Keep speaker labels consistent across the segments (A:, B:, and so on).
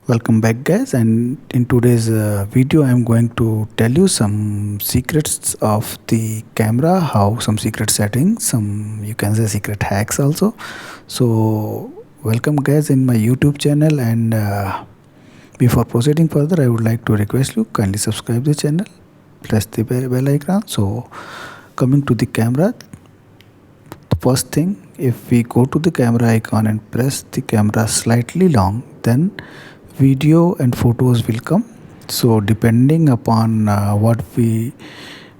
A: Welcome back guys, and in today's video I'm going to tell you some secrets of the camera, how some secret settings, some you can say secret hacks also. So welcome guys in my YouTube channel, and before proceeding further I would like to request you kindly subscribe the channel, press the bell icon. So coming to the camera, the first thing, if we go to the camera icon and press the camera slightly long, then video and photos will come. So depending upon what we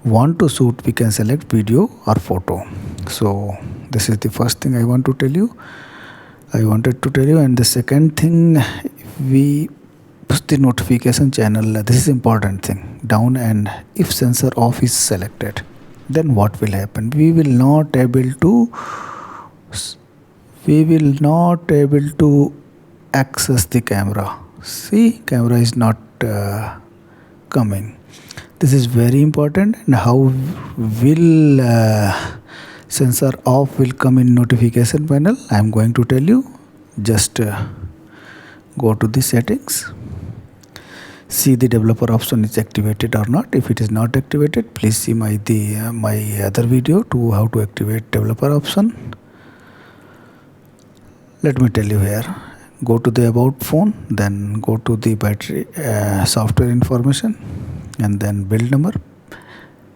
A: want to shoot, we can select video or photo. So this is the first thing I wanted to tell you. And the second thing, we push the notification channel, this is important thing, down, and if sensor off is selected, then what will happen? We will not able to access the camera. See, camera is not coming. This is very important. And how will sensor off will come in notification panel? I am going to tell you. Just go to the settings, see the developer option is activated or not. If it is not activated, please see my other video to how to activate developer option. Let me tell you here. Go to the about phone, then go to the battery software information, and then build number,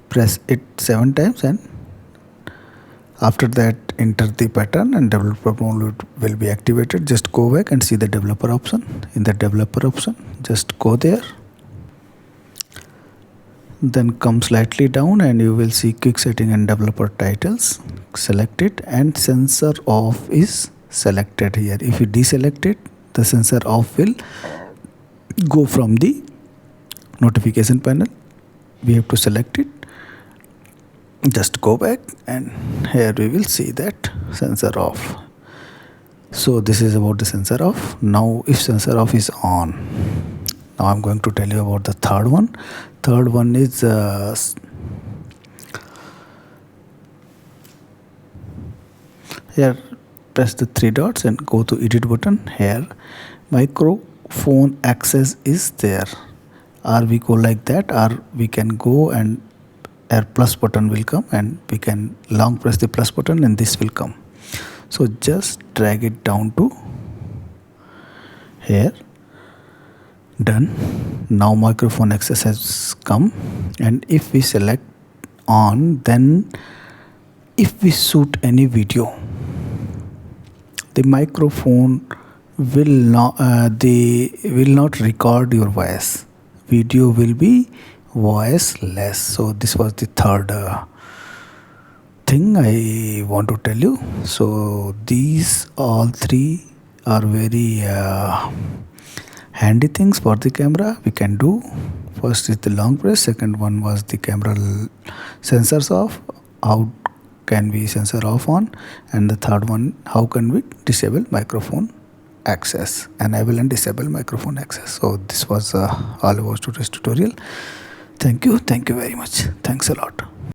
A: press it 7 times, and after that enter the pattern and developer mode will be activated. Just go back and see the developer option. In the developer option, just go there, then come slightly down and you will see quick setting and developer titles. Select it, and sensor off is selected here. If you deselect it, the sensor off will go from the notification panel. We have to select it. Just go back, and here we will see that sensor off. So this is about the sensor off. Now if sensor off is on, now I'm going to tell you about the third one. Third one is here. Press the 3 dots and go to edit button. Here microphone access is there, or we go like that, or we can go and our plus button will come, and we can long press the plus button and this will come. So just drag it down to here. Done. Now microphone access has come, and if we select on, then if we shoot any video, the microphone will not record your voice. Video will be voiceless. So this was the third thing I want to tell you. So these all three are very handy things for the camera we can do. First is the long press. Second one was the camera sensors off. How can we sensor off on? And the third one, how can we disable microphone access, enable and disable microphone access. So this was all about today's tutorial. Thank you very much. Thanks a lot.